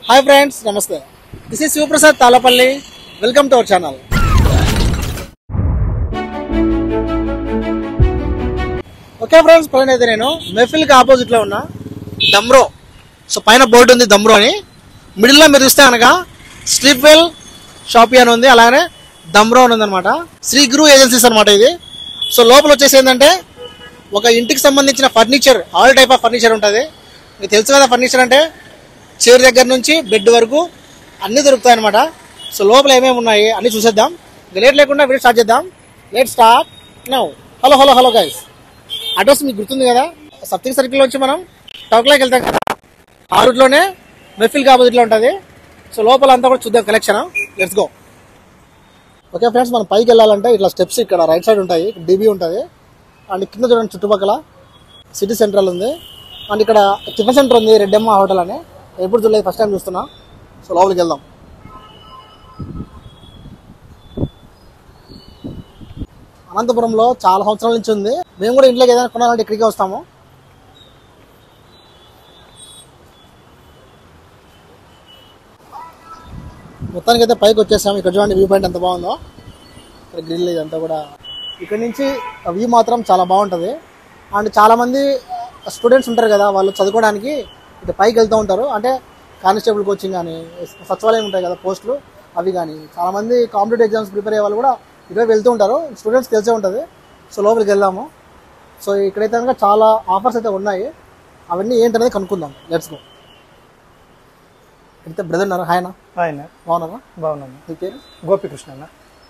Hi friends, నమస్తే. This is Shivaprasad Talapalli. Welcome to our channel. Okay friends, పైన అయితే నేను మెఫిల్కి ఆపోజిట్లో ఉన్న దమ్రో. సో పైన బోర్డు ఉంది దమ్రో అని. మిడిల్లో మీరు చూస్తే అనగా స్లీప్వెల్ షాపీ అని ఉంది, అలానే దమ్రో అని ఉందన్నమాట. శ్రీ గురు ఏజెన్సీస్ అనమాట ఇది. సో లోపల వచ్చేసి ఏంటంటే ఒక ఇంటికి సంబంధించిన furniture, all type of furniture ఉంటుంది. మీకు తెలుసు కదా, ఫర్నిచర్ అంటే చైర్ దగ్గర నుంచి బెడ్ వరకు అన్నీ దొరుకుతాయి అనమాట. సో లోపల ఏమేమి ఉన్నాయి అన్నీ చూసేద్దాం. లేట్ లేకుండా వీడియో స్టార్ట్ చేద్దాం. Let start now. Hello hello hello guys, address మీకు గుర్తుంది కదా, సప్తింగ్ సర్కిల్ వచ్చి మనం టౌక్లోకి వెళ్తాం కదా, ఆ రూట్లోనే మెఫిల్కి ఆపోజిట్లో ఉంటుంది. సో లోపల అంతా కూడా చూద్దాం collection. Let's go. Okay friends, మనం పైకి వెళ్ళాలంటే ఇట్లా స్టెప్స్ ఇక్కడ రైట్ సైడ్ ఉంటాయి, డీబీ ఉంటుంది. అండ్ కింద చూడండి చుట్టుపక్కల సిటీ సెంట్రల్ ఉంది. అండ్ ఇక్కడ టిఫిన్ సెంటర్ ఉంది, రెడ్డమ్మ హోటల్ అని. ఎప్పుడు చూడలేదు, ఫస్ట్ టైం చూస్తున్నా. సో లోపలికి వెళ్దాం. అనంతపురంలో చాలా సంవత్సరాల నుంచి ఉంది. మేము కూడా ఇంట్లోకి ఏదైనా కొనాలంటే ఇక్కడికే వస్తాము. మొత్తానికి అయితే పైకి వచ్చేసాము. ఇక్కడ చూడండి వ్యూ పాయింట్ ఎంత బాగుందో. ఇక్కడ గ్రిల్ ఇదంతా కూడా. ఇక్కడ నుంచి వ్యూ మాత్రం చాలా బాగుంటుంది. అండ్ చాలామంది స్టూడెంట్స్ ఉంటారు కదా, వాళ్ళు చదువుకోవడానికి ఇటు పైకి వెళ్తూ ఉంటారు. అంటే కానిస్టేబుల్ కోచింగ్ కానీ, సచివాలయం ఉంటాయి కదా పోస్టులు, అవి కానీ. చాలామంది కాంపిటేటివ్ ఎగ్జామ్స్ ప్రిపేర్ అయ్యే వాళ్ళు కూడా ఇటువైపు వెళ్తూ ఉంటారు. స్టూడెంట్స్ తెలిసే ఉంటుంది. సో లోపలికి వెళ్దాము. సో ఇక్కడైతే కనుక చాలా ఆఫర్స్ అయితే ఉన్నాయి. అవన్నీ ఏంటనేది కనుక్కుందాం. Let's go. అయితే బ్రదర్ ఉన్నారా? హాయ్ అన్న. హాయ్ అన్న. బాగున్నారా? బాగున్నాను. మీ పేరు? గోపికృష్ణ అన్న.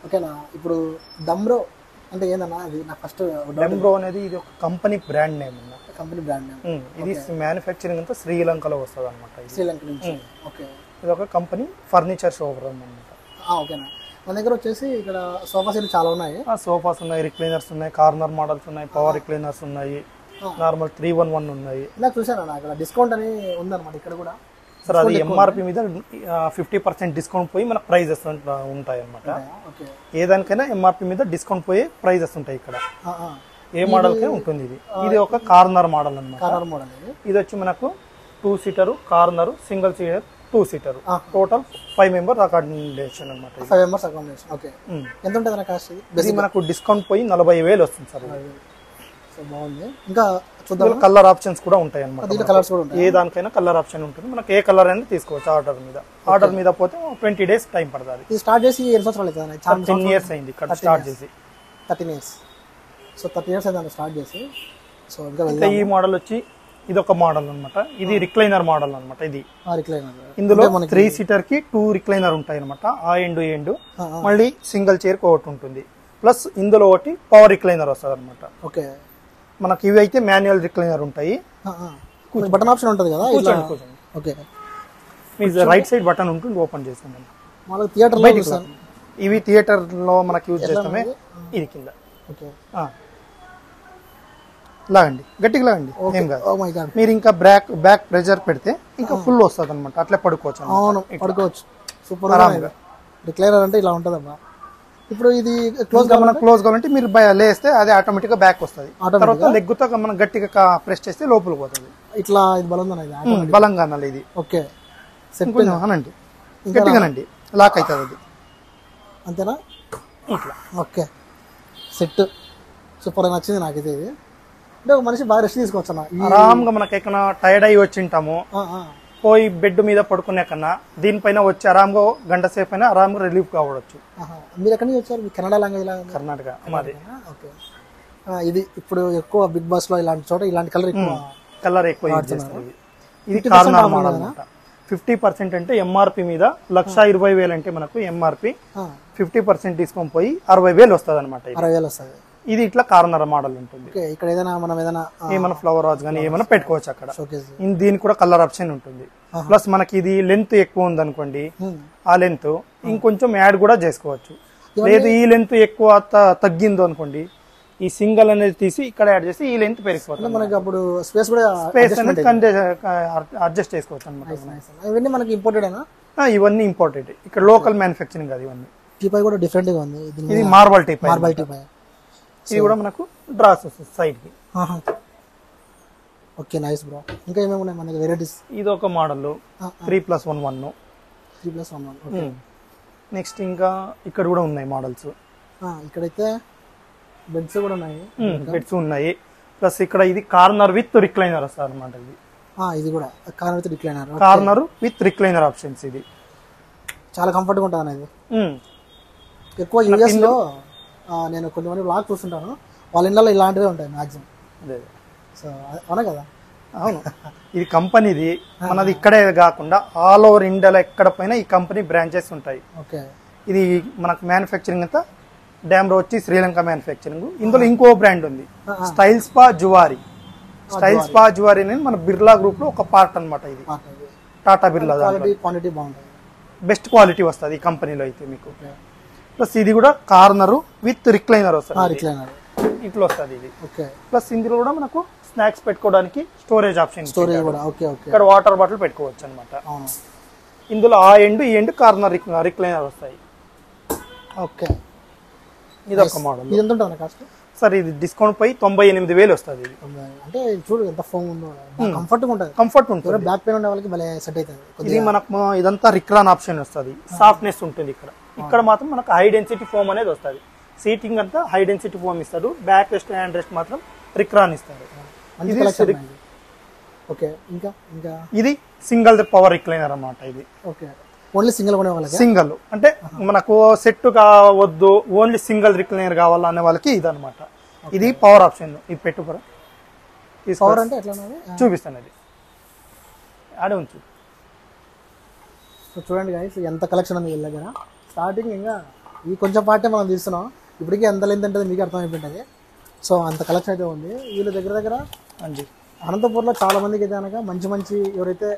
ఓకేనా. ఇప్పుడు దమ్రో అంటే ఏందన్నా? అది నా ఫస్ట్. దమ్రో అనేది ఇది ఒక కంపెనీ బ్రాండ్ నేమ్ అన్న. Company brand name. ఇది మ్యానుఫ్యాక్చరింగ్ అంతా శ్రీలంకలో వస్తుంది అనమాట. శ్రీలంక నుంచి. ఓకే. ఇది ఒక కంపెనీ ఫర్నిచర్ షోరూమ్ అనమాట. ఓకేనా. మన దగ్గర వచ్చేసి ఇక్కడ సోఫా సెట్లు చాలా ఉన్నాయి. సోఫాస్ ఉన్నాయి, రిక్లైనర్స్ ఉన్నాయి, కార్నర్ మోడల్స్ ఉన్నాయి, పవర్ రిక్లైనర్స్ ఉన్నాయి, నార్మల్ 311 ఉన్నాయి. ఇలా చూసాను అక్కడ డిస్కౌంట్ అని ఉందన్నమాట. ఇక్కడ కూడా సార్ అది ఎంఆర్పి మీద 50% డిస్కౌంట్ పోయి మన ప్రైజెస్ ఉంటాయి అనమాట. ఏదానికైనా ఎంఆర్పి మీద డిస్కౌంట్ పోయి ప్రైజెస్ ఉంటాయి ఇక్కడ. ఏ మోడల్ కే ఉంటుంది. ఇది ఒక కార్నర్ మోడల్ అనమాట. కార్నర్ మోడల్ ఇది వచ్చి మనకు 2 seater, corner, single seater, 2 seater, total 5 members accommodation అనమాట. 5 మెంబర్స్ అకామిడేషన్. ఓకే. ఎంత ఉంటుంది కాస్ట్? ఇది మనకు డిస్కౌంట్ పోయి 40,000 వస్తుంది సార్. సో బాగుంది. ఇంకా చూద్దాం. కలర్ ఆప్షన్స్ కూడా ఉంటాయి అనమాట. కలర్స్ కూడా ఉంటాయి. ఏ దానికైనా కలర్ ఆప్షన్ ఉంటుంది. మనకి ఏ కలర్ అయినా తీసుకోవచ్చు ఆర్డర్ మీద పోతే 20 days టైం పడుతుంది. ఇది స్టార్ట్ చేసి ఎన్ని సంవత్సరాలు అవుతుంది? 10 years అయింది ఇక్కడ స్టార్ట్ చేసి. 13 years. సో 13 years అయింది స్టార్ట్ చేసి. సో ఇంకా ఈ మోడల్ వచ్చి ఇది ఒక మోడల్ అనమాట. ఇది రిక్లైనర్ మోడల్ అనమాట. ఇది రిక్లైనర్. ఇందులో 3 సీటర్ కి 2 రిక్లైనర్ ఉంటాయి అనమాట. ఆ ఎండ్ మళ్ళీ సింగిల్ చైర్ కి ఒకటి ఉంటుంది. ప్లస్ ఇందులో ఒకటి పవర్ రిక్లైనర్ వస్తుంది అనమాట. ఓకే. మనకి ఇవి అయితే మాన్యువల్ రిక్లైనర్ ఉంటాయి. బటన్ ఆప్షన్ ఉంటుంది కదా. ఓకే. మీ రైట్ సైడ్ బటన్ ఉంటుంది, ఓపెన్ చేస్తాం. థియేటర్ ఇవి థియేటర్ లో మనకి యూజ్ చేస్తామే. ఇది కింద. ఓకే. లాగండి, గట్టిగా లాగండి. ఏం కాదు. మీరు ఇంకా బ్యాక్ ప్రెజర్ పెడితే ఇంకా ఫుల్ వస్తుంది అనమాట. అట్లా పడుకోవచ్చు. అవును, పడుకోవచ్చు. సూపర్. రిక్లైనర్ అంటే ఇలా ఉంటుందమ్మా. ఇప్పుడు ఇది క్లోజ్ కావాలంటే మీరు లేస్తే అది ఆటోమేటిక్ గా బ్యాక్ వస్తుంది. తర్వాత లెగ్గుతో మనం గట్టిగా ప్రెస్ చేస్తే లోపలికి పోతుంది. ఇట్లా బలంగా అనాలి ఇది. ఓకే. అనండి, గట్టిగానండి, లాక్ అవుతుంది అది. అంతేనా? ఇట్లా. ఓకే. సెట్ సూపర్ నచ్చింది నాకైతే. ఇది అంటే ఒక మనిషి బాగా రెస్ట్ తీసుకోవచ్చు అన్న. ఆరాంగా మనకి ఎక్కడ టైర్డ్ అయ్యి వచ్చింటాము, పోయి బెడ్ మీద పడుకునే కన్నా దీనిపైన వచ్చి ఆరాంగా గంట సేపు అయినా ఆరాంగా రిలీఫ్ కావచ్చు. మీరు ఎక్కడి నుంచి వచ్చారు? మీ కన్నడ లాంగ్వేజ్? కర్ణాటక మాది. ఓకే. ఇది ఇప్పుడు ఎక్కువ బిగ్ బాస్ లో ఇలాంటి చోట ఇలాంటి కలర్ ఎక్కువ యూజ్ చేస్తారు. ఇది కార్నర్ మోడల్ అన్నమాట. 50% అంటే ఎంఆర్పి మీద 1,20,000 అంటే మనకు ఎంఆర్పి 50% తీసుకొని పోయి 60,000 వస్తుంది అనమాట. 60,000 వస్తుంది. ఇది ఇట్లా కార్నర్ మోడల్ ఉంటుంది. ఇక్కడ ఏమైనా ఫ్లవర్ వాజ్ కానీ ఏమైనా పెట్టుకోవచ్చు అక్కడ. దీనికి కూడా కలర్ ఆప్షన్ ఉంటుంది. ప్లస్ మనకి ఇది లెంత్ ఎక్కువ ఉంది అనుకోండి, ఆ లెంత్ ఇంకొంచెం యాడ్ కూడా చేసుకోవచ్చు. లేదు ఈ లెంత్ ఎక్కువ తగ్గిందో అనుకోండి, ఈ సింగల్ అనేది తీసి ఇక్కడ యాడ్ చేసి ఈ లెంత్ పెరిగిపోతుంది. మనకి అప్పుడు స్పేస్ అనేది అడ్జస్ట్ చేసుకోవచ్చు అనమాట. ఇవన్నీ మనకి ఇంపోర్టెడ్ అయినా? ఇవన్నీ ఇంపోర్టెడ్. ఇక్కడ లోకల్ మ్యానుఫ్యాక్చరింగ్ కాదు ఇవన్నీ. టీపై కూడా డిఫరెంట్ గా ఉంది. ఇది మార్బల్ టీపై. మార్బల్ టీపై. ఇది కూడా మనకు డ్రాస్ వస్తుంది సైడ్ కి. Okay nice bro. ఇంకా ఏమేమి ఉన్నాయి మన దగ్గర వెరైటీస్? ఇది ఒక మోడల్ 3+1 3+1. ఓకే. నెక్స్ట్ ఇంకా ఇక్కడ కూడా ఉన్నాయి మోడల్స్. ఇక్కడైతే బెడ్స్ కూడా ఉన్నాయి. బెడ్స్ ఉన్నాయి. ప్లస్ ఇక్కడ ఇది కార్నర్ విత్ రిక్లైనర్ వస్తుంది అనమాట. ఇది కూడా corner with recliner. Corner with recliner options. ఇది చాలా కంఫర్ట్గా ఉంటుంది అనేది. ఎక్కువ యూఎస్ లో నేను కొంతమంది బ్లాగ్ చూస్తుంటాను, వాళ్ళ ఇళ్ళలో ఇలాంటివే ఉంటాయి మాక్సిమం. సో అవునా కదా? అవును. ఇది కంపెనీది, మనది ఇక్కడే కాకుండా ఆల్ ఓవర్ ఇండియాలో ఎక్కడ పైన ఈ కంపెనీ బ్రాంచెస్ ఉంటాయి. ఓకే. ఇది మనకు మ్యానుఫ్యాక్చరింగ్ అంతా డామ్రో వచ్చి శ్రీలంక మ్యానుఫ్యాక్చరింగ్. ఇందులో ఇంకో బ్రాండ్ ఉంది, style spa Zuari. Style spa Zuari అనేది మన బిర్లా గ్రూప్ లో ఒక పార్ట్ అనమాట. ఇది టాటా బిర్లా క్వాలిటీ బాగుంటుంది, బెస్ట్ క్వాలిటీ వస్తుంది ఈ కంపెనీలో అయితే మీకు. ప్లస్ ఇది కూడా కార్నర్ విత్ రిక్లైనర్ వస్తుంది, ఇట్లా వస్తుంది ఇది. ప్లస్ ఇందులో కూడా మనకు స్నాక్స్ పెట్టుకోవడానికి స్టోరేజ్ ఆప్షన్. ఇక్కడ వాటర్ బాటిల్ పెట్టుకోవచ్చు అనమాట. ఇందులో ఆ ఎండ్ ఈ ఎండ్ కార్నర్ రిక్లైనర్ వస్తాయి. ఓకే. ఇది ఒక మోడల్. ఇది ఎంత ఉంటుంది కాస్ట్? సార్ ఇది డిస్కౌంట్ పై 98,000 వస్తుంది. అంటే చూడు ఎంత ఫోమ్ ఉందో, కంఫర్ట్ ఉంటుంది. కంఫర్ట్ ఉంటుంది. బ్యాక్ పెయిన్ ఉండే వాళ్ళకి భలే సెట్ అవుతుంది. ఇది మనకు ఇదంతా రిక్రాన్ ఆప్షన్ వస్తుంది. సాఫ్ట్నెస్ ఉంటుంది ఇక్కడ. ఇక్కడ మాత్రం మనకు హై డెన్సిటీ ఫోమ్ అనేది వస్తుంది. సీటింగ్ అంతా హై డెన్సిటీ ఫోమ్ ఇస్తారు. బ్యాక్ రెస్ట్ హ్యాండ్ రెస్ట్ మాత్రం రిక్రాన్ ఇస్తారు. ఓకే. ఇంకా ఇంకా ఇది సింగిల్ పవర్ రిక్లైనర్ అన్నమాట. ఇది ఓకే. ఓన్లీ సింగిల్ కొనే వాళ్ళకి. సింగిల్ అంటే మనకు సెట్ కావద్దు, ఓన్లీ సింగిల్ రిక్లైనర్ కావాలా అనే వాళ్ళకి ఇది అనమాట. ఇది పవర్ ఆప్షన్. ఇది పెట్టుకోరా, పవర్ అంటే ఎట్లా చూపిస్తాను. అది ఆడే ఉంచు. చూడండి గైస్, ఎంత కలెక్షన్ ఉంది వీళ్ళ దగ్గర. స్టార్టింగ్ ఇంకా ఈ కొంచెం పార్టే మనం తీస్తున్నాం, ఇప్పటికీ ఎంత లెంత్ ఉంటుంది మీకు అర్థమైపోయింది. సో అంత కలెక్షన్ అయితే ఉంది వీళ్ళ దగ్గర. అనంతపూర్లో చాలా మందికి అయితే కనుక మంచి మంచి ఎవరైతే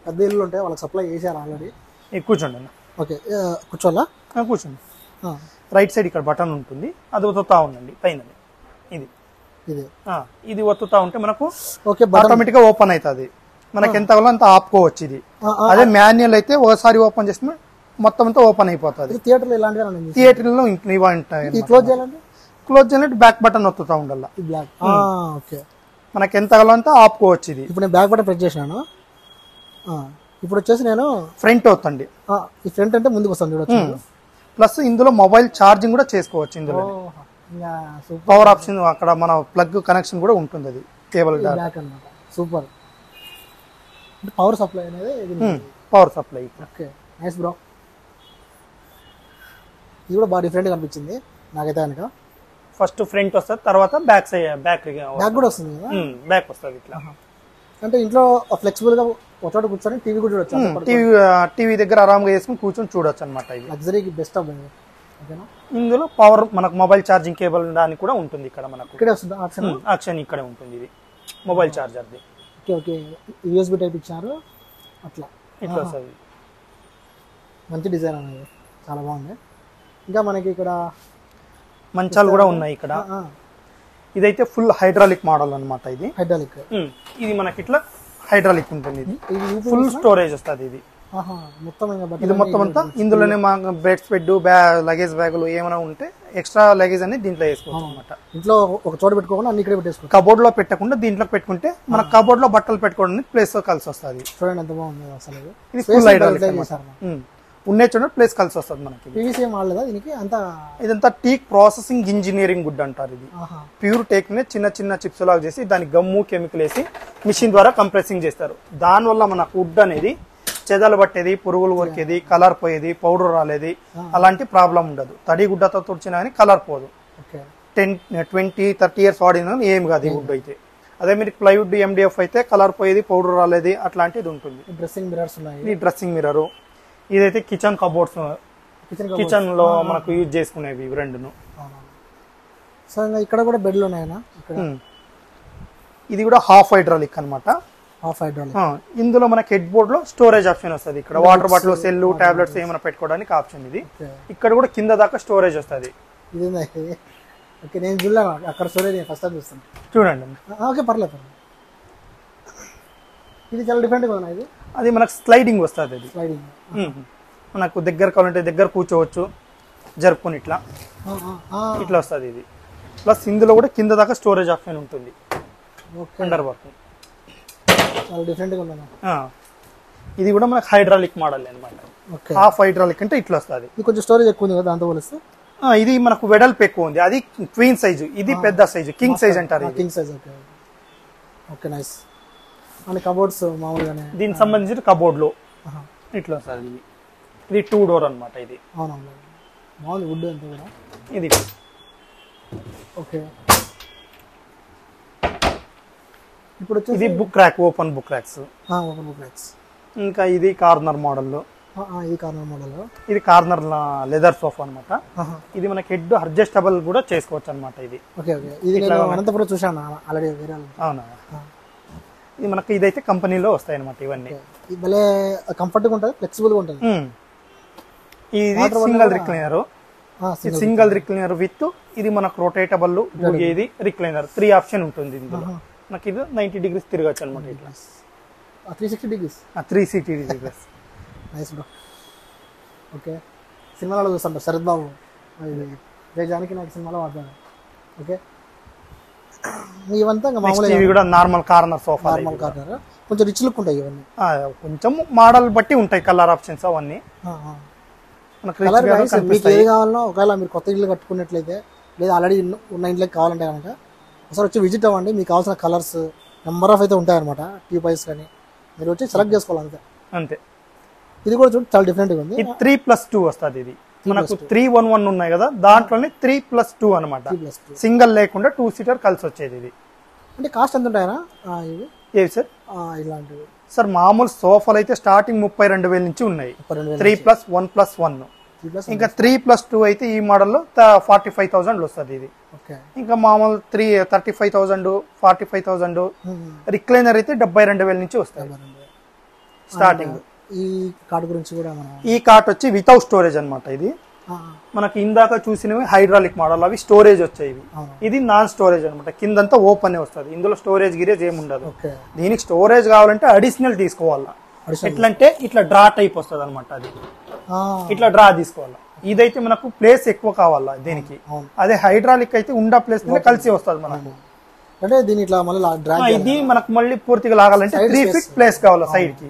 పెద్ద ఇల్లు ఉంటాయో వాళ్ళకి సప్లై చేశారు ఆల్రెడీ. కూర్చోండి. ఓకే, కూర్చోవాలా? కూర్చోండి. రైట్ సైడ్ ఇక్కడ బటన్ ఉంటుంది, అది ఒత్తుతా ఉండండి పైన. ఇది ఒత్తుతా ఉంటే మనకు ఆటోమేటిక్ గా ఓపెన్ అవుతుంది. మనకి ఎంత కావాలో అంత ఆపుకోవచ్చు. ఇది అదే మాన్యువల్ అయితే ఒకసారి ఓపెన్ చేస్తే మొత్తం అంతా ఓపెన్ అయిపోతుంది. థియేటర్ లో ఇలాంటివి, థియేటర్ లో క్లోజ్ చేయాలంటే బ్యాక్ బటన్ ఒత్తుతా ఉండాలి. మనకి ఎంత కావాలో అంతా ఆపుకోవచ్చు. ఇది ఇప్పుడు నేను బ్యాక్ బటన్ ప్రెస్ చేసినాను. ఇప్పుడు వచ్చేసి నేను ఫ్రంట్ అవుతండి. ఈ ఫ్రంట్ అంటే ముందుకు వస్తాను చూడొచ్చు. ప్లస్ ఇందులో మొబైల్ ఛార్జింగ్ కూడా చేసుకోవచ్చు. ఇందులో పవర్ ఆప్షన్ అక్కడ మన ప్లగ్ కనెక్షన్ కూడా ఉంటుంది. అది కేబుల్ బ్యాక్ అన్నమాట. సూపర్. పవర్ సప్లై అనేది power supply. Okay, nice bro. ఇది కూడా బాగా డిఫరెంట్ కనిపించింది నాకైతే కనుక. ఫస్ట్ ఫ్రంట్ వస్తుంది, తర్వాత బ్యాక్ సైడ్ బ్యాక్ కూడా వస్తుంది కదా. బ్యాక్ వస్తుంది ఇట్లా. అంటే ఇంట్లో ఫ్లెక్సిబుల్ గా ఒక చోట కూర్చొని టీవీ కూడా చూడొచ్చు. టీవీ దగ్గర ఆరాంగా వేసుకుని కూర్చొని చూడొచ్చు అనమాట. ఇది లగ్జరీకి బెస్ట్ ఆఫ్. ఓకేనా. ఇందులో పవర్ మనకు మొబైల్ ఛార్జింగ్ కేబుల్ దానికి కూడా ఉంటుంది. ఇక్కడ మనకు ఇక్కడే వస్తుంది ఆప్షన్ ఇక్కడే ఉంటుంది. ఇది మొబైల్ ఛార్జర్ది. ఓకే ఓకే, యూఎస్బి టైప్ ఇచ్చారు అట్లా. ఇట్లా వస్తుంది. మంచి డిజైన్ అనేది చాలా బాగుంది. ఇంకా మనకి ఇక్కడ మంచాలు కూడా ఉన్నాయి ఇక్కడ. ఇదైతే ఫుల్ హైడ్రాలిక్ మోడల్ అనమాట. ఇది హైడ్రాలిక్. ఇది మనకి ఇట్లా హైడ్రాలిక్ ఉంటుంది. ఇది ఫుల్ స్టోరేజ్ వస్తుంది. ఇది మొత్తం అంతా ఇందులోనే మా బెడ్స్ బెడ్ లగేజ్ బ్యాగులు ఏమైనా ఉంటే ఎక్స్ట్రా లగేజ్ అనేది దీంట్లో వేసుకోవచ్చు అనమాట. ఇంట్లో ఒక చోట పెట్టుకోకుండా అన్ని ఇక్కడ పెట్టేసుకోవచ్చు. కబోర్డ్ లో పెట్టకుండా దీంట్లో పెట్టుకుంటే మన కబోర్డ్ లో బట్టలు పెట్టుకోవడానికి ప్లేస్ కలిసి వస్తుంది. చూడండి ఎంత బాగుంది అసలు. ఇది ఫుల్ హైడ్రాలిక్ ఉండే చూడండి, ప్లేస్ కలిసి వస్తుంది మనకి. పీవీసీ ఏం వాడలేదా దీనికి? ఇదంతా టీక్ ప్రాసెసింగ్ ఇంజనీరింగ్ వుడ్ అంటారు. ఇది ప్యూర్ టేక్ ని చిన్న చిన్న చిప్స్ లాగా చేసి దానికి గమ్ము కెమికల్ వేసి మిషన్ ద్వారా కంప్రెసింగ్ చేస్తారు. దానివల్ల మనకు వుడ్ అనేది చెదలు పట్టేది, పురుగులు కొరికేది, కలర్ పోయేది, పౌడర్ రాలేది అలాంటి ప్రాబ్లం ఉండదు. తడి గుడ్డతో తుడిచినా కానీ కలర్ పోదు. 10-20-30 ఇయర్స్ వాడినా ఏం కాదు ఈ వుడ్ అయితే. అదే మీరు ప్లైవుడ్ ఎండిఎఫ్ అయితే కలర్ పోయేది, పౌడర్ రాలేది అట్లాంటిది ఉంటుంది. డ్రెస్సింగ్ మిరర్స్ ఉన్నాయి. ఇది డ్రెస్సింగ్ మిర్రర్. ఇదైతే కిచెన్ కబోర్డ్స్, కిచెన్ లో మనకు యూజ్ చేసుకునేవి ఇవి రెండును. సో ఇక్కడ కూడా బెడ్లు ఉన్నాయన్నా. ఇది కూడా హాఫ్ హైడ్రాలిక్ అనమాట. ఇందులో మనకి హెడ్ బోర్డ్ లో స్టోరేజ్ ఆప్షన్ వస్తుంది. ఇక్కడ వాటర్ బాటిల్, సెల్, టాబ్లెట్స్ ఏమైనా పెట్టుకోవడానికి ఆప్షన్ ఇది. ఇక్కడ కూడా కింద దాకా స్టోరేజ్ వస్తుంది. నేను చూడలేను అక్కడ స్టోరేజ్, ఫస్ట్ టైం చూస్తాను. చూడండి. ఓకే, పర్లేదు. ఇది చాలా డిఫరెంట్ గా ఉంది. అది మనకు స్లైడింగ్ వస్తుంది. అది స్లైడింగ్ మనకు దగ్గర కావాలంటే దగ్గర కూర్చోవచ్చు, జరుపుకొని ఇట్లా ఇట్లా వస్తుంది ఇది. ప్లస్ ఇందులో కూడా కింద దాకా స్టోరేజ్ ఆప్షన్ ఉంటుంది. అండర్ వర్క్ చాలా డిఫరెంట్గా ఉందన్న. ఇది కూడా మనకు హైడ్రాలిక్ మోడల్ అనమాట. హాఫ్ హైడ్రాలిక్ అంటే ఇట్లా వస్తుంది. ఇది కొంచెం స్టోరేజ్ ఎక్కువ ఉంది కదా దాంతో పోలిస్తే. ఇది మనకు వెడల్పు ఎక్కువ ఉంది, అది క్వీన్ సైజు, ఇది పెద్ద సైజు కింగ్ సైజ్ అంటారు. King size. Okay okay nice. And cupboards మామూలుగానే దీనికి సంబంధించిన కబోర్డ్ లో ఇట్లా వస్తుంది. ఇది 2 డోర్ అనమాట. ఇది అవునవును బాగుంది వుడ్ అంతా కూడా. ఇది ఓకే ఇప్పుడు వచ్చేసి ఇది book rack, open book racks. Open book racks. ఇంకా ఇది కార్నర్ మోడల్. ఇది కార్నర్ మోడల్. ఇది కార్నర్ లెదర్ సోఫా అనమాట. ఇది మనకి హెడ్ అడ్జస్టబుల్ కూడా చేసుకోవచ్చు అనమాట. ఇది ఓకే ఓకే. ఇది నేను అనంతపురం చూసాను ఆల్రెడీ వేరే. అవునా. ఇది మనకి ఇదైతే కంపెనీలో వస్తాయి అనమాట ఇవన్నీ. ఇది భలే కంఫర్ట్గా ఉంటుంది, ఫ్లెక్సిబుల్గా ఉంటుంది. ఇది single recliner. Single recliner with ఇది మనకు రొటేటబుల్. ఇది రిక్లైనర్ 3 ఆప్షన్ ఉంటుంది ఇందులో. మనకి ఇది 90 డిగ్రీస్ తిరగచ్చు అనమాట. ఇట్లా 360 degrees. 360 degrees. Nice bro. Okay సినిమాలో చూస్తాం శరత్ బాబు జానకి నాకు సినిమాలో వాడతాను. ఓకే ఇవంతా మామూలుగా ఇవి కూడా normal corner sofa. Normal corner కొంచెం రిచ్ లుక్ ఉంటాయి ఇవన్నీ. కొంచెం మోడల్ బట్టి ఉంటాయి కలర్ ఆప్షన్స్ అవన్నీ. కలర్ మీకు ఏది కావాలన్నా ఒకవేళ మీరు కొత్త ఇల్లు కట్టుకున్నట్లయితే లేదా ఆల్రెడీ ఉన్న ఇంట్లోకి కావాలంటే కనుక ఒకసారి వచ్చి విజిట్ అవ్వండి. మీకు కావాల్సిన కలర్స్ నెంబర్ ఆఫ్ అయితే ఉంటాయన్నమాట. ట్యూబైస్ కానీ మీరు వచ్చి సెలెక్ట్ చేసుకోవాలి అంతే. అంతే. ఇది కూడా చూడండి చాలా డిఫరెంట్గా ఉంది. ఇది 3+2 వస్తుంది. ఇది మనకు 311 ఉన్నాయి కదా, దాంట్లోనే 3+2 అనమాట. సింగిల్ లేకుండా 2 సీటర్ కలిసి వచ్చేది. ఇది అంటే కాస్ట్ ఎంత ఉంటాయనా ఇవి? ఏవి సార్ ఇలాంటివి? సార్ మామూలు సోఫాలు అయితే స్టార్టింగ్ 32,000 నుంచి ఉన్నాయి. 3+1+1. ఇంకా 3+2 అయితే ఈ మోడల్లో 45,000 వస్తుంది. ఇది ఇంకా మామూలు 35,000, 45,000. రిక్లైనర్ అయితే 72,000 నుంచి వస్తాయి స్టార్టింగ్. ఈ కార్డ్ గురించి కూడా ఈ కార్ట్ వచ్చి వితౌట్ స్టోరేజ్ అనమాట. ఇది మనకి ఇందాక చూసినవి హైడ్రాలిక్ మోడల్, అవి స్టోరేజ్ వచ్చాయి. ఇది నాన్ స్టోరేజ్ అనమాట. కిందంతా ఓపెన్ వస్తుంది, ఇందులో స్టోరేజ్ గిరేజ్ ఏమి ఉండదు. దీనికి స్టోరేజ్ కావాలంటే అడిషనల్ తీసుకోవాలా. ఎట్లంటే ఇట్లా డ్రా టైప్ వస్తుంది అనమాట. అది ఇట్లా డ్రా తీసుకోవాలా. ఇదైతే మనకు ప్లేస్ ఎక్కువ కావాలా దీనికి. అదే హైడ్రాలిక్ అయితే ఉండా ప్లేస్ కలిసి వస్తుంది మనకు. అంటే దీని ఇట్లా మళ్ళీ ఇది మనకు మళ్ళీ పూర్తిగా లాగాలంటే 3 ఫీట్ ప్లేస్ కావాలా సైడ్ కి.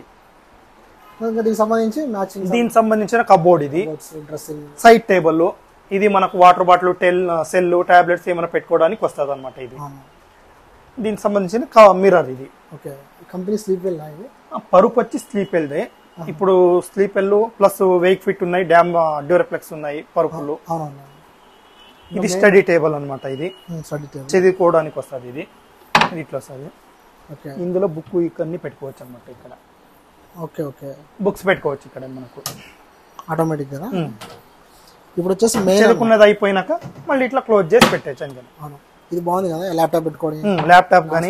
దీనికి సంబంధించిన కబోర్డ్. ఇది సైడ్ టేబుల్. ఇది మనకు వాటర్ బాటిల్, సెల్, టాబ్లెట్స్ ఏమైనా పెట్టుకోవడానికి వస్తుంది అనమాట. ఇది దీనికి సంబంధించిన మిర్రర్. ఇది కంపెనీ స్లీప్ వెల్. పరుపు వచ్చి స్లీప్ వెల్దే. ఇప్పుడు sleep well plus wait fit ఉన్నాయి, డ్యామ్ డ్యూరప్లెక్స్ ఉన్నాయి పరుపులు. ఇది స్టడీ టేబుల్ అనమాట. ఇది చదువుకోవడానికి వస్తుంది. ఇది ఇట్లా వస్తుంది. ఇందులో బుక్ ఇక్కడని పెట్టుకోవచ్చు అనమాట. ఇక్కడ ఓకే ఓకే బుక్స్ పెట్టుకోవచ్చు ఇక్కడ మనకు ఆటోమేటిక్ కదా. ఇప్పుడు వచ్చేసి చదువుకున్నది అయిపోయినాక మళ్ళీ ఇట్లా క్లోజ్ చేసి పెట్టచ్చు అంతే. ఇది బాగుంది కదా ల్యాప్టాప్ పెట్టుకోవడం. ల్యాప్టాప్ కానీ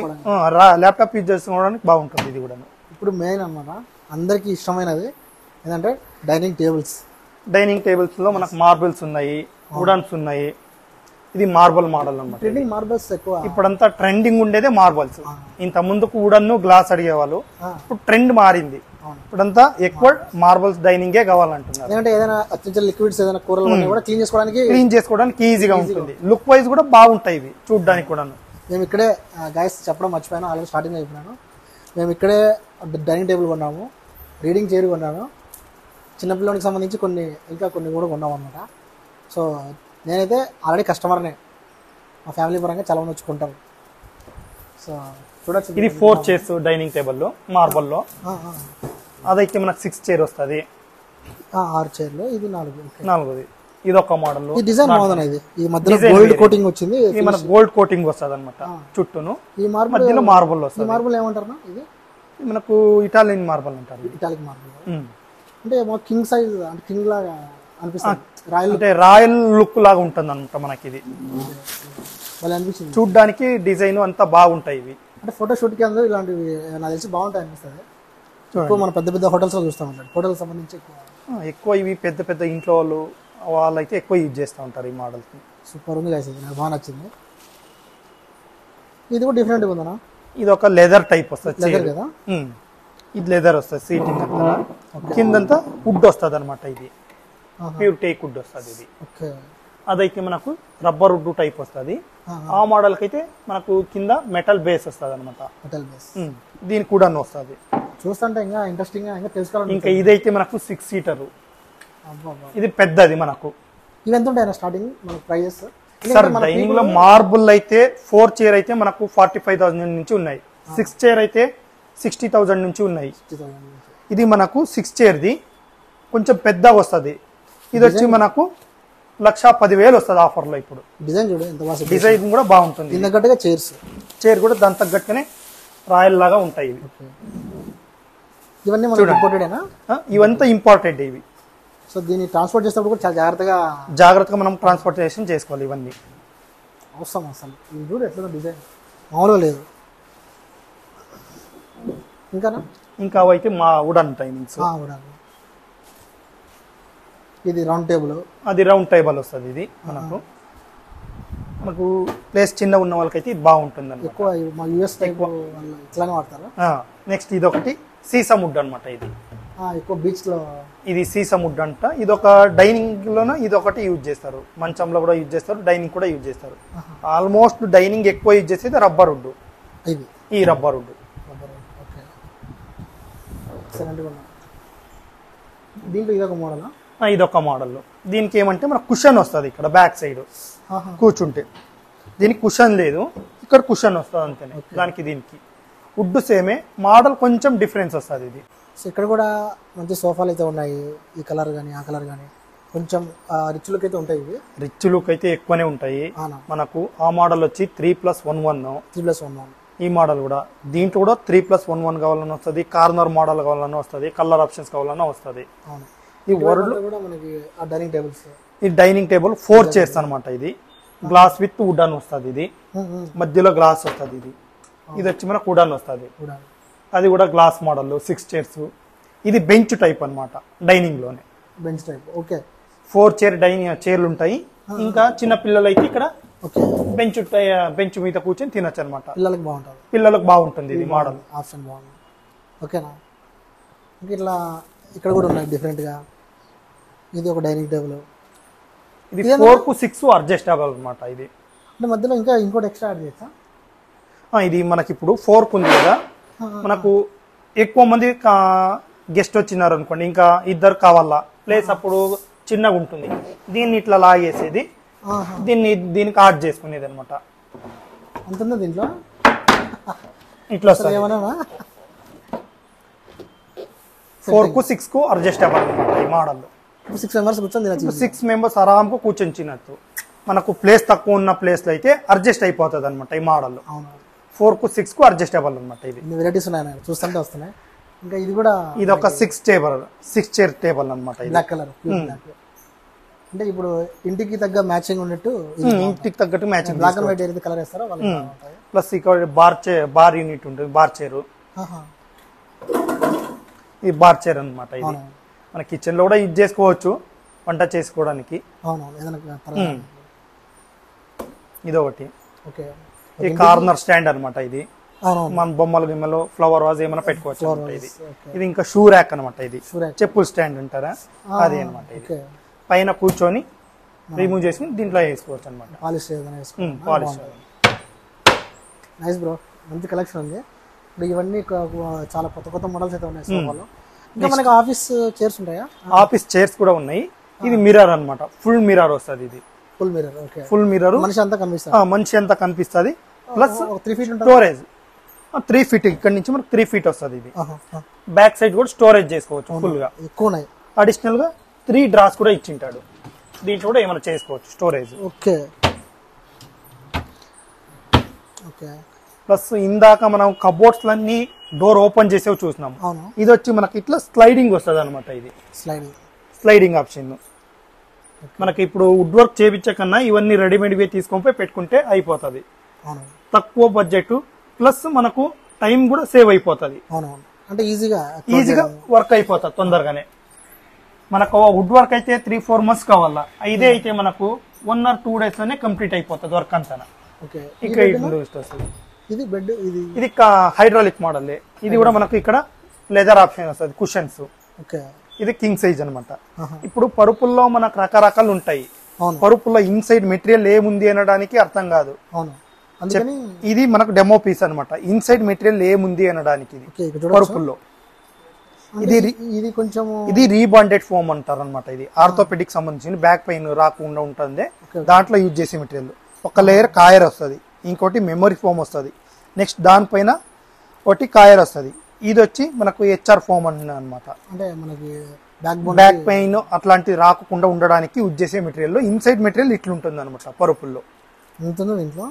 ల్యాప్టాప్ యూజ్ చేసుకోవడానికి బాగుంటుంది. ఇది కూడా ఇప్పుడు మెయిన్ అనమాట అందరికి ఇష్టమైనది ఏంటంటే డైనింగ్ టేబుల్స్. డైనింగ్ టేబుల్స్ లో మనకు మార్బుల్స్ ఉన్నాయి, వుడన్స్ ఉన్నాయి. ఇది మార్బల్ మోడల్ అనమాట. ట్రెండింగ్ మార్బల్స్ ఎక్కువ. ఇప్పుడంతా ట్రెండింగ్ ఉండేదే మార్బల్స్. ఇంత ముందుకు వుడన్ గ్లాస్ అడిగేవాళ్ళు, ఇప్పుడు ట్రెండ్ మారింది. ఇప్పుడంతా ఎక్కువ మార్బల్స్ డైనింగే కావాలంటున్నారు. ఎందుకంటే ఏదైనా చిన్న లిక్విడ్స్ ఏదైనా కూరలు కూడా క్లీన్ చేసుకోవడానికి ఈజీగా ఉంటుంది. లుక్ వైజ్ కూడా బాగుంటాయి ఇవి చూడడానికి కూడా. మేము ఇక్కడే గైస్ చెప్పడం మర్చిపోయాను, ఆల్రెడీ స్టార్టింగ్ చెప్పినాను. మేము ఇక్కడే డైనింగ్ టేబుల్ కొన్నాము, రీడింగ్ చైర్ కొన్నాను, చిన్నపిల్లలకి సంబంధించి ఇంకా కొన్ని కూడా కొన్నాము అనమాట. సో నేనైతే ఆల్రెడీ కస్టమర్నే, మా ఫ్యామిలీ పరంగా చాలా మంది వచ్చుకుంటారు. సో చూడొచ్చు. ఇది 4 చైర్స్ డైనింగ్ టేబుల్ మార్బల్లో. అదైతే మనకు 6 చైర్ వస్తుంది. 6 చైర్లు. ఇది 4. ఇది ఒక మోడల్. ఈ డిజైన్ బాగుంది. ఇది ఈ మధ్యలో గోల్డ్ కోటింగ్ వచ్చింది. ఇది మనకు గోల్డ్ కోటింగ్ వస్తుంది అనమాట చుట్టూను. ఈ మార్బల్ మధ్యలో మార్బల్ వస్తుంది. ఈ మార్బల్ ఏమంటారు? ఇది మనకు ఇటాలియన్ మార్బల్ అంటారు. ఇటాలిక్ మార్బల్ అంటే కింగ్ సైజ్, అంటే కింగ్ లాగా అనిపిస్తుంది. అంటే రాయల్ లుక్ లాగా ఉంటుంది అనమాట మనకి. ఇది అనిపిస్తుంది చూడ్డానికి. డిజైన్ అంతా బాగుంటాయి ఇవి. అంటే ఫోటో షూట్ కి అందరూ ఇలాంటివి నాకు తెలిసి బాగుంటాయి అనిపిస్తుంది. ఎక్కువ మనం పెద్ద పెద్ద హోటల్స్ లో చూస్తాం అన్నమాట. హోటల్ సంబంధించి ఎక్కువ ఇవి పెద్ద పెద్ద ఇంట్లో వాళ్ళైతే ఎక్కువ యూజ్ చేస్తూ ఉంటారు ఈ మోడల్. సూపర్ ఉంది గైస్, నాకు బాగా నచ్చింది. ఇది కూడా డిఫరెంట్ ఉందనా? ఇది ఒక లెదర్ టైప్ వస్తుంది కదా. ఇది లెదర్ వస్తుంది. సీటింగ్ అంతా కిందంతా వుడ్ వస్తుంది అనమాట. ఇది ప్యూర్ టేక్ వుడ్ వస్తుంది. ఇది అదైతే మనకు రబ్బర్ వుడ్ టైప్ వస్తుంది. ఆ మోడల్ కి అయితే మనకు కింద మెటల్ బేస్ వస్తుంది అనమాట. మెటల్ బేస్ దీనికి కూడా వస్తుంది. చూస్తుంటే ఇంకా ఇంట్రెస్టింగ్ గా ఇంకా తెలుసుకోవాలి. ఇంకా ఇదైతే మనకు 6 సీటర్, ఇది పెద్దది మనకు. ఇవి ఎంత ఉంటాయి స్టార్టింగ్ మనకు ప్రైజెస్? సార్ డైనింగ్ లో మార్బుల్ అయితే 4 చైర్ అయితే మనకు 45,000 నుంచి ఉన్నాయి. 6 చైర్ అయితే 60,000 నుంచి ఉన్నాయి. ఇది మనకు 6 చైర్ది కొంచెం పెద్దగా వస్తుంది. ఇది వచ్చి మనకు 1,10,000 వస్తుంది ఆఫర్ లో. ఇప్పుడు డిజైన్ చూడు ఎంత బాగా, డిజైన్ కూడా బాగుంటుంది. తగ్గట్టుగా చైర్ కూడా దాని తగ్గట్టుగానే రాయల్ లాగా ఉంటాయి ఇవి. ఇవన్నీ మనకి ఇంపోర్టెడేనా? ఇవంతా ఇంపార్టెంట్ ఇవి. సో దీన్ని ట్రాన్స్పోర్ట్ చేసేటప్పుడు కూడా చాలా జాగ్రత్తగా మనం ట్రాన్స్పోర్టేషన్ చేసుకోవాలి. ఇవన్నీ అవసరం. అసలు ఇది చూడు ఎట్లా డిజైన్ మామూలుగా లేదు. ఇంకా అవైతే మా వుడన్ టైమింగ్స్. ఇది రౌండ్ టేబుల్, అది రౌండ్ టేబుల్ వస్తుంది. ఇది మనకు ప్లేస్ చిన్న ఉన్న వాళ్ళకైతే ఇది బాగుంటుంది అన్నమాట. ఎక్కువ మా యూఎస్ టైప్ ఇట్లానే వాడతారు. నెక్స్ట్ ఇది ఒకటి సీసమ్ వుడ్ అనమాట. ఇది ఎక్కువ బీచ్ లో ఇది సీసమ్ వుడ్ అంట. ఇది ఒక డైనింగ్ లోన ఇది ఒకటి యూజ్ చేస్తారు, మంచంలో కూడా యూజ్ చేస్తారు, డైనింగ్ కూడా యూజ్ చేస్తారు. ఆల్మోస్ట్ డైనింగ్ ఎక్కువ యూజ్ చేసేది రబ్బర్ వుడ్. ఈ రబ్బర్ వుడ్ దీంట్లో ఇదొక మోడల్. ఇదొక మోడల్. దీనికి ఏమంటే మనకు కుషన్ వస్తుంది ఇక్కడ బ్యాక్ సైడ్ కూర్చుంటే. దీనికి కుషన్ లేదు, ఇక్కడ కుషన్ వస్తుంది అంతేనే. దానికి దీనికి వుడ్ సేమే, మోడల్ కొంచెం డిఫరెన్స్ వస్తుంది. ఇది ఇక్కడ కూడా మంచి సోఫాలు అయితే ఉన్నాయి. ఈ కలర్ కానీ ఆ కలర్ కానీ కొంచెం రిచ్ లుక్ అయితే ఉంటాయి. ఇవి రిచ్ లుక్ అయితే ఎక్కువనే ఉంటాయి మనకు. ఆ మోడల్ వచ్చి 3+1+1. 3+1+1. ఈ మోడల్ కూడా దీంట్లో కూడా 3+1+1 కావాలని వస్తుంది, కార్నర్ మోడల్ కావాలన్నా వస్తుంది, కలర్ ఆప్షన్స్ కావాలన్నా వస్తుంది. ఈ వరల్డ్ ఈ డైనింగ్ టేబుల్ 4 చైర్స్ అనమాట. ఇది గ్లాస్ విత్ వుడన్ వస్తుంది. ఇది మధ్యలో గ్లాస్ వస్తుంది. ఇది వచ్చి మనకు వుడన్ వస్తుంది. అది కూడా గ్లాస్ మోడల్ 6 చైర్స్. ఇది బెంచ్ టైప్ అనమాట, డైనింగ్ లోనే బెంచ్ టైప్. ఓకే, 4 చైర్లు ఉంటాయి. ఇంకా చిన్న పిల్లలు అయితే ఇక్కడ బెంచ్ మీద కూర్చొని తినొచ్చు అనమాట. పిల్లలకు బాగుంటుంది ఇది మోడల్. ఆప్షన్ బాగుంది. ఓకేనా? ఇంకా ఇట్లా ఇక్కడ కూడా ఉన్నాయి డిఫరెంట్ గా. ఇది ఒక డైనింగ్ టేబుల్. ఇది 4-6 అడ్జస్టబుల్ అనమాట. ఇది అంటే మధ్యలో ఇంకా ఇంకోటి ఎక్స్ట్రా యాడ్ చేస్తా. ఇది మనకి ఇప్పుడు 4 ఉంది కదా, మనకు ఎక్కువ మంది గెస్ట్ వచ్చినారు అనుకోండి, ఇంకా 2 కావాలా ప్లేస్, అప్పుడు చిన్నగా ఉంటుంది. దీన్ని ఇట్లా లాగేసేది, దీనికి యాడ్ చేసుకునేది అనమాట. అంతుందా దీంట్లో? ఇట్లా వస్తుంది. 4-6 అడ్జస్టబుల్ అనమాట ఈ మోడల్. 6 మెంబర్స్ కూర్చొని 6 మెంబర్స్ ఆరాంగా కూర్చొని తినచ్చు. మనకు ప్లేస్ తక్కువ ఉన్న ప్లేస్ లో అయితే అడ్జస్ట్ అయిపోతుంది అనమాట ఈ మోడల్. 4-6 అడ్జస్టబుల్ అనమాట. ఇది వెరైటీస్ ఉన్నాయి చూస్తుంటే వస్తున్నాయి. ఇంకా ఇది కూడా ఇది ఒక 6 చైర్ టేబుల్ అనమాట. Black colour. అంటే ఇప్పుడు ఇంటికి తగ్గ మ్యాచింగ్ ఉన్నట్టు, ఇంటికి తగ్గట్టు మ్యాచింగ్. బ్లాక్ అండ్ వైట్ ఏదైతే కలర్ వేస్తారో ప్లస్ ఇక్కడ బార్ యూనిట్ ఉంటుంది, బార్ చైర్. ఈ బార్ చైర్ అనమాట. ఇది మన కిచెన్ లో కూడా యూజ్ చేసుకోవచ్చు వంట చేసుకోవడానికి. ఇది ఒకటి. ఇది కార్నర్ స్టాండ్ అనమాట. ఇది మన బొమ్మలు ఫ్లవర్ వాజ్ ఏమైనా పెట్టుకోవచ్చు. ఇది ఇంకా షూ ర్యాక్ అనమాట. ఇది చెప్పుల స్టాండ్ అంటారా, అది అనమాట. ఇది పైన కూర్చొని రిమూవ్ చేసి దీంట్లో వేసుకోవచ్చు అనమాట. పాలిష్. నైస్ బ్రో, మంచి కలెక్షన్ ఉంది. ఇప్పుడు ఇవన్నీ చాలా కొత్త కొత్త మోడల్స్ అయితే ఉన్నాయి సోఫాలో. ఇంకా మనకి ఆఫీస్ చైర్స్ ఉంటాయా? ఆఫీస్ చైర్స్ కూడా ఉన్నాయి. ఇది మిర్రర్ అనమాట, ఫుల్ మిర్రర్ వస్తుంది. ఇది full mirror. Okay, full mirror, మనిషి అంతా కనిపిస్తుంది. Plus 3 feet storage 3 feet. ఇక్కడ నుంచి మనకు 3 feet వస్తుంది. ఇది బ్యాక్ సైడ్ కూడా స్టోరేజ్ చేసుకోవచ్చు ఫుల్ గా. ఎక్కువ ఉన్నాయి. అడిషనల్ గా 3 డ్రాస్ కూడా ఇచ్చింటాడు. దీంట్లో కూడా ఏమైనా చేసుకోవచ్చు స్టోరేజ్. ఓకే. ప్లస్ ఇందాక మనం కబోర్డ్స్ లన్నీ డోర్ ఓపెన్ చేసేవి చూసినాం. ఇది వచ్చి మనకి ఇట్లా స్లైడింగ్ వస్తుంది అనమాట. ఇది స్లైడింగ్ ఆప్షన్. మనకి ఇప్పుడు వుడ్ వర్క్ చేయించే కన్నా ఇవన్నీ రెడీమేడ్ తీసుకొని పెట్టుకుంటే అయిపోతుంది. తక్కువ బడ్జెట్ ప్లస్ మనకు టైం కూడా సేవ్ అయిపోతుంది. అంటే ఈజీగా వర్క్ అయిపోతుంది తొందరగానే. మనకు వుడ్ వర్క్ అయితే 3-4 months కావాలా, ఇదే అయితే మనకు 1 or 2 days లోనే కంప్లీట్ అయిపోతుంది వర్క్ అంతా. ఇది బెడ్, ఇది హైడ్రాలిక్ మోడల్. ఇది కూడా మనకు ఇక్కడ లెదర్ ఆప్షన్ వస్తుంది, కుషన్స్. ఇది కింగ్ సైజ్ అనమాట. ఇప్పుడు పరుపుల్లో మనకు రకరకాలు ఉంటాయి. అవును పరుపులో ఇన్సైడ్ మెటీరియల్ ఏముంది అనడానికి అర్థం కాదు. అవును అందుకని ఇది మనకు డెమో పీస్ అన్నమాట. ఇన్సైడ్ మెటీరియల్ ఏముంది అనడానికి ఇది ఓకే ఇక్కడ చూడొచ్చు. పరుపుల్లో. ఇది కొంచెం ఇది రీబాండెడ్ ఫోమ్ అంటారు అనమాట. ఇది ఆర్థోపెడిక్ సంబంధించిన బ్యాక్ పెయిన్ రాకుండా ఉంటుంది దాంట్లో యూజ్ చేసే మెటీరియల్. ఒక లేయర్ కాయర్ వస్తుంది, ఇంకోటి మెమరీ ఫోమ్ వస్తుంది, నెక్స్ట్ దానిపైన ఒకటి కాయర్ వస్తుంది. ఇది వచ్చి మనకు హెచ్ఆర్ ఫోమ్ అనమాట. అంటే మనకి బ్యాక్ పెయిన్ అట్లాంటివి రాకుండా ఉండడానికి యూజ్ చేసే మెటీరియల్. ఇన్సైడ్ మెటీరియల్ ఇట్లుంటుంది అనమాట పరుపుల్లో. ఉంటుందో దీంట్లో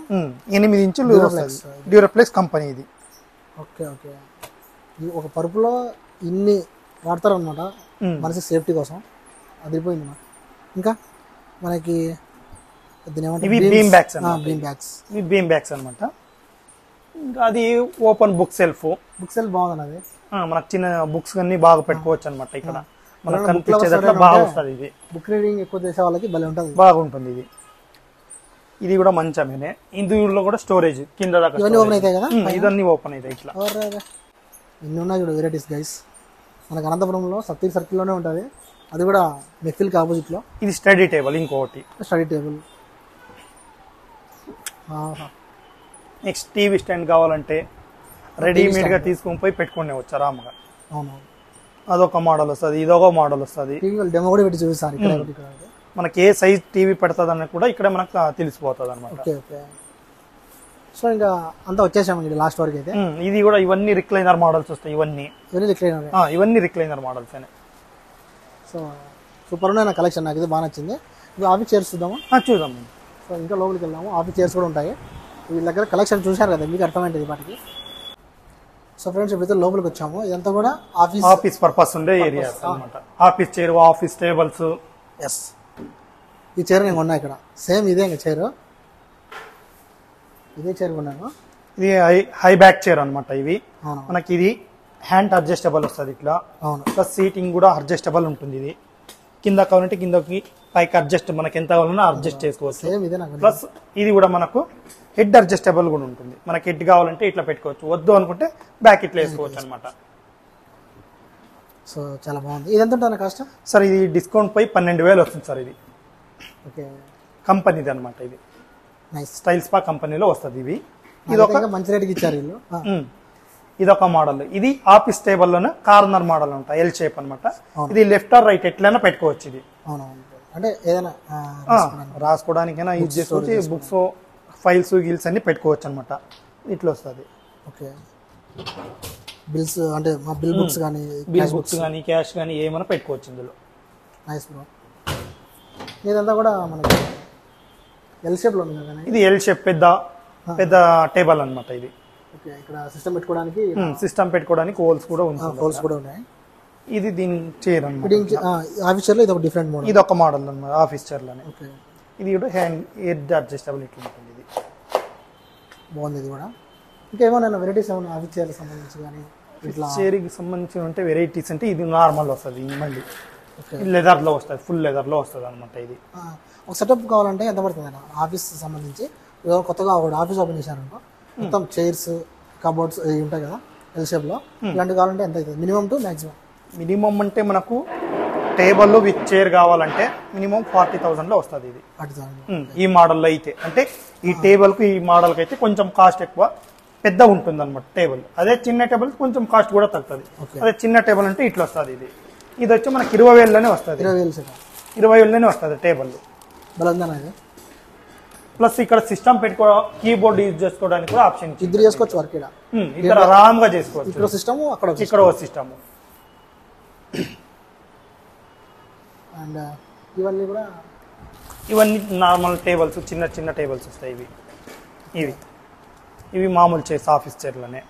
8 ఇంచులు డ్యూరప్లెక్స్ కంపెనీ ఇది. ఓకే ఓకే ఒక పరుపులో ఇన్ని వాడతారనమాట మనకి సేఫ్టీ కోసం. అదిపోయింది అన్నమాట. ఇంకా మనకి ఇవి బీమ్ బ్యాగ్స్ ఇవి బీమ్ బ్యాగ్స్ అనమాట. ఇంకా అది ఓపెన్ బుక్ సెల్ఫ్ బాగుంది. అది మనకు చిన్న బుక్స్ అన్ని బాగా పెట్టుకోవచ్చు అనమాట. ఇక్కడ మనకు కనిపించేదట్లా బాగా వస్తుంది. ఇది బుక్ రీడింగ్ ఎక్కువ చేసే వాళ్ళకి భలే ఉంటుంది, బాగుంటుంది. ఇది కూడా మంచమేనే. ఇందులో కూడా స్టోరేజ్ కింద దాకా ఇవన్నీ ఓపెన్ అవుతాయి కదా, ఇదన్నీ ఓపెన్ అవుతాయి ఇట్లా. ఇన్ని ఉన్నాయి చూడు వెరైటీస్ గైస్. మనకు అనంతపురంలో సతీర్ సర్కిల్లోనే ఉంటుంది. అది కూడా మెఫిల్కి ఆపోజిట్ లో. ఇది స్టడీ టేబుల్, ఇంకోటి study table. Next TV stand కావాలంటే రెడీమేడ్ గా తీసుకొని పోయి పెట్టుకునే వచ్చు ఆరాముగా. అవునవును అదొక మోడల్ వస్తుంది, ఇదొక మోడల్ వస్తుంది. డెమో కూడా పెట్టి చూపిస్తారు ఇక్కడ. మనకి ఏ సైజ్ టీవీ పెడతాది అన్నది కూడా ఇక్కడ మనకు తెలిసిపోతుంది అనమాట. Okay okay. సో ఇంకా అంతా వచ్చేసాము లాస్ట్ వరకు అయితే. ఇది కూడా ఇవన్నీ రిక్లైనర్ మోడల్స్ వస్తాయి. ఇవన్నీ రిక్లైనర్ మోడల్స్ అనే. సో సూపర్ ఉన్నాయి నా కలెక్షన్. నాకు ఇది బాగా నచ్చింది. ఇప్పుడు ఆఫీస్ చైర్స్ చూద్దాము. చూద్దాం. సో ఇంకా లోపలికి వెళ్దాము. ఆఫీస్ చైర్స్ కూడా ఉంటాయి. వీళ్ళ దగ్గర కలెక్షన్ చూశారు కదా, మీకు అర్థమైంది వాటికి. సో ఫ్రెండ్స్ ఇప్పుడైతే లోపలికి వచ్చాము. ఇదంతా కూడా ఆఫీస్ పర్పస్ ఉండే ఏరియాస్ అన్నమాట. Office chair, office tables. Yes, ఈ చైర్ నేను కొన్నా ఇక్కడ. సేమ్ ఇదే ఇంకా చైర్, ఇదే చైర్ కొన్నాను. ఇది హై బ్యాక్ చైర్ అనమాట. ఇవి మనకి ఇది హ్యాండ్ అడ్జస్టబుల్ వస్తుంది ఇట్లా. అవును. ప్లస్ సీటింగ్ కూడా అడ్జస్టబుల్ ఉంటుంది. ఇది కింద కావాలంటే కిందకి పైకి అడ్జస్ట్ మనకి ఎంత కావాలన్నా అడ్జస్ట్ చేసుకోవచ్చు. ప్లస్ ఇది కూడా మనకు హెడ్ అడ్జస్టబుల్ కూడా ఉంటుంది. మనకి హెడ్ కావాలంటే ఇట్లా పెట్టుకోవచ్చు, వద్దు అనుకుంటే బ్యాక్ ఇట్లా వేసుకోవచ్చు అనమాట. సో చాలా బాగుంది. ఇది ఎంత ఉంటుంది కాస్ట్ సార్? ఇది డిస్కౌంట్ పై 12,000 వస్తుంది సార్. ఇది ఓకే కంపెనీది అనమాట. ఇది స్టైల్ స్పా కంపెనీలో వస్తుంది. ఇవి ఇది ఒక మంచి రేటుకి ఇచ్చారు వీళ్ళు. ఇదొక మోడల్. ఇది ఆఫీస్ టేబుల్ లోనే కార్నర్ మోడల్ ఉంటాయి, ఎల్ షేప్ అనమాట. ఇది లెఫ్ట్ ఆర్ రైట్ ఎట్లైనా పెట్టుకోవచ్చు. ఇది అంటే ఏదైనా రాసుకోవడానికైనా యూజ్ చేసుకోవచ్చు. బుక్స్, ఫైల్స్, గిల్స్ అన్ని పెట్టుకోవచ్చు అనమాట. ఇట్లా వస్తుంది. ఓకే. బిల్స్ అంటే మా బిల్ బుక్స్ కానీ, బుక్స్ కానీ, క్యాష్ కానీ ఏమైనా పెట్టుకోవచ్చు ఇందులో. Nice bro. ఇదంతా కూడా మనకి ఎల్ షేప్ లో ఉంది కదా. ఇది ఎల్ షేప్ పెద్ద టేబుల్ అనమాట. ఇది ఇక్కడ సిస్టమ్ పెట్టుకోవడానికి హోల్స్ కూడా ఉన్నాయి. ఇది దీని చైర్ అన్నమాట. ఆఫీస్ చైర్ లో ఇది ఒక డిఫరెంట్ మోడల్. ఇది ఒక మోడల్ అన్నమాట ఆఫీస్ చైర్ లోనే. ఇది కూడా హెడ్ అడ్జస్టబుల్ ఇట్లా ఉంటుంది. ఇది బాగుంది. ఇది కూడా ఇంకా ఏమైనా వెరైటీస్ ఏమైనా ఆఫీస్ చైర్ సంబంధించి కానీ ఇట్లా చైర్కి సంబంధించి ఉంటే వెరైటీస్ అంటే ఇది నార్మల్ వస్తుంది. మళ్ళీ లెదర్ లో వస్తుంది, ఫుల్ లెదర్ లో వస్తుంది అనమాట. ఇది ఒక సెటప్ కావాలంటే ఎంత పడుతుంది అన్న? ఆఫీస్ సంబంధించి కొత్తగా ఒక ఆఫీస్ ఓపెన్ చేశారనుకో, మొత్తం చైర్స్, కబోర్డ్స్ ఇవి ఉంటాయి కదా ఎల్ షేప్ లో, ఇలాంటివి కావాలంటే ఎంత అవుతుంది మినిమం టు మాక్సిమం? మినిమం అంటే మనకు టేబుల్ విత్ చైర్ కావాలంటే మినిమం 40,000 లో వస్తుంది. ఇది 40,000 ఈ మోడల్లో అయితే. అంటే ఈ టేబుల్ కు ఈ మోడల్ కి అయితే కొంచెం కాస్ట్ ఎక్కువ, పెద్ద ఉంటుంది అనమాట టేబుల్. అదే చిన్న టేబుల్ కొంచెం కాస్ట్ కూడా తగ్గుతుంది. అదే చిన్న టేబుల్ అంటే ఇట్లా వస్తుంది. ఇది వచ్చి మనకి 20,000లోనే వస్తుంది. 20,000లోనే వస్తుంది టేబుల్. ప్లస్ ఇక్కడ సిస్టమ్ కీబోర్డ్ యూజ్ చేసుకోవడానికి కూడా ఆప్షన్ ఇద్దరు చేసుకోవచ్చు. వర్క్ ఇక్కడ ఆరాంగా చేసుకోవచ్చు. ఇక్కడ సిస్టమ్, ఇక్కడ సిస్టమ్. అండ్ ఇవన్నీ నార్మల్ టేబుల్స్, చిన్న చిన్న టేబుల్స్ వస్తాయి. ఇవి మామూలు చైర్స్, ఆఫీస్ చైర్లనే.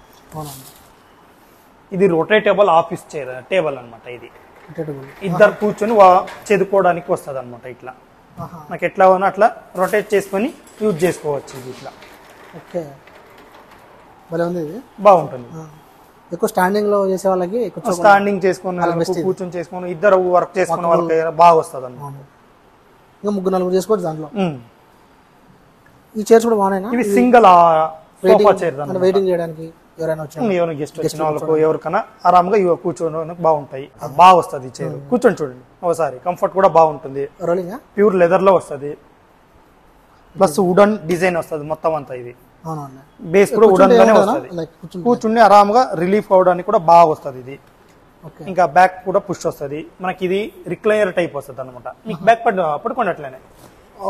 ఇది రొటేటబుల్ ఆఫీస్ చైర్ టేబుల్ అనమాట. ఇది ఇద్దరు కూర్చొని చదువుకోవడానికి వస్తుంది అనమాట. ఇట్లా నాకు ఎట్లా ఉన్నా అట్లా రొటేట్ చేసుకొని యూజ్ చేసుకోవచ్చు. ఇది ఇట్లా. ఓకే, భలే ఉంది. ఇది బాగుంటుంది. ఎక్కువ స్టాండింగ్ లో చేసే వాళ్ళకి, స్టాండింగ్ చేసుకుని కూర్చొని చేసుకుని ఇద్దరు వర్క్ చేసుకునే వాళ్ళకి బాగా వస్తుంది అన్నమాట. ఇంకా 3-4 చేసుకోవచ్చు దాంట్లో. ఈ చైర్స్ కూడా బాగున్నాయి. ఇవి సింగిల్ సోఫా చైర్, వెయిటింగ్ చేయడానికి ఎవరైనా వచ్చి ఎవరైనా గెస్ట్ వచ్చిన వాళ్ళకు ఎవరికైనా ఆరాంగా ఇవి కూర్చోడానికి బాగుంటాయి. బాగా వస్తుంది చైర్. కూర్చొని చూడండి ఒకసారి, కంఫర్ట్ కూడా బాగుంటుంది. రోలింగ్ ప్యూర్ లెదర్ లో వస్తుంది, ప్లస్ వుడన్ డిజైన్ వస్తుంది మొత్తం అంతా. ఇది బేస్ కూడా వుడన్ గానే వస్తుంది. కూర్చుని ఆరాంగా రిలీఫ్ అవడానికి కూడా బాగా వస్తుంది ఇది. ఇంకా బ్యాక్ కూడా పుష్ వస్తుంది మనకి. ఇది రిక్లైనర్ టైప్ వస్తుంది అనమాట. మీకు బ్యాక్ పడుకున్నట్లనే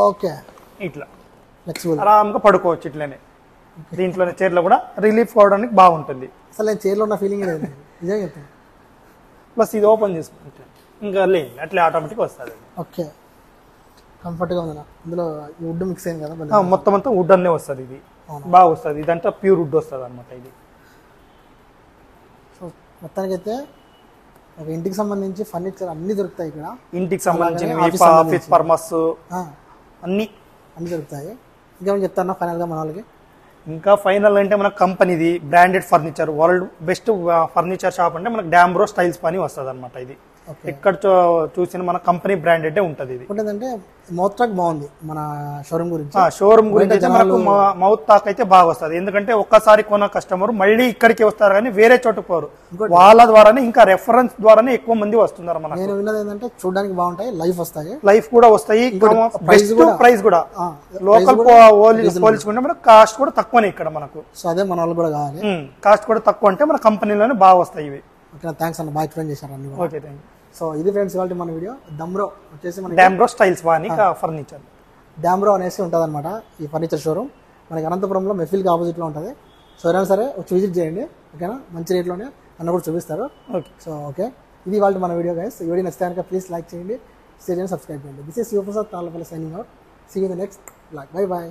ఓకే, ఇట్లా ఆరాంగా పడుకోవచ్చు ఇట్లనే. దీంట్లోనే చైర్లో కూడా రిలీఫ్ అవడానికి బాగుంటుంది. అసలు నేను చైర్లో ఉన్న ఫీలింగ్ లేదు నిజంగా చెప్తాను. ప్లస్ ఇది ఓపెన్ చేసుకుంటే ఇంకా లేదు, అట్లే ఆటోమేటిక్ వస్తుంది. ఓకే, కంఫర్ట్గా ఉంది. ఇందులో వుడ్ మిక్స్ అయింది కదా మొత్తం అంతా వుడ్ అనే వస్తుంది. ఇది బాగా వస్తుంది. ఇదంతా ప్యూర్ వుడ్ వస్తుంది అనమాట. ఇది సో మొత్తానికైతే ఒక ఇంటికి సంబంధించి ఫర్నిచర్ అన్ని దొరుకుతాయి ఇక్కడ. ఇంటికి సంబంధించిన ఆఫీస్ పర్మస్ అన్ని దొరుకుతాయి. ఇంకేమైనా చెప్తాను ఫైనల్ గా మన వాళ్ళకి? ఇంకా ఫైనల్ అంటే మన కంపెనీది branded furniture, world best furniture shop అంటే మనకు డాంబ్రో స్టైల్స్ పని వస్తుంది అనమాట. ఇది ఎక్కడ చూసిన మన కంపెనీ బ్రాండెడ్ ఉంటది. ఇది అంటే మౌత్ టాక్ బాగుంది మన షోరూమ్ గురించి. షోరూమ్ గురించి మనకు మౌత్ టాక్ అయితే బాగా వస్తుంది. ఎందుకంటే ఒక్కసారి కొన్న కస్టమర్ మళ్ళీ ఇక్కడికి వస్తారు కానీ వేరే చోటు పోరు. వాళ్ళ ద్వారానే ఇంకా రెఫరెన్స్ ద్వారానే ఎక్కువ మంది వస్తున్నారు. మనకు నేను విన్నది ఏంటంటే చూడడానికి బాగుంటాయి, లైఫ్ కూడా వస్తాయి, ప్రైస్ కూడా లోకల్ పోల్చుకుంటే మనకు కాస్ట్ కూడా తక్కువనే ఇక్కడ మనకు. సో అదే మన వాళ్ళు కూడా కావాలి, కాస్ట్ కూడా తక్కువ అంటే మన కంపెనీలోనే బాగా వస్తాయి ఇవి. ఓకే, థ్యాంక్స్ అన్న, బాగా ఎక్స్ప్లెయిన్ చేశారు అన్ని. Okay, thank you. సో ఇది ఫ్రెండ్స్ ఇవాళ మన వీడియో. డమ్రో వచ్చేసి మన డాంబ్రో స్టైల్స్ వాని ఫర్నిచర్, డాంబ్రో అనేసి ఉంటుంది అనమాట ఈ ఫర్నిచర్ షోరూమ్. మనకి అనంతపురంలో మెఫిల్కి ఆపోజిట్లో ఉంటుంది. సో ఎవరైనా సరే వచ్చి విజిట్ చేయండి, ఓకేనా? మంచి రేట్లోనే అన్న కూడా చూపిస్తారు. ఓకే, సో ఓకే, ఇది ఇవాళ మన వీడియో గైస్. ఈ వీడియో నచ్చితే కనుక ప్లీజ్ లైక్ చేయండి, షేర్ చేయండి, సబ్స్క్రైబ్ చేయండి. This is Shivaprasad Tallapalli signing out. See you in the next blog. Bye bye.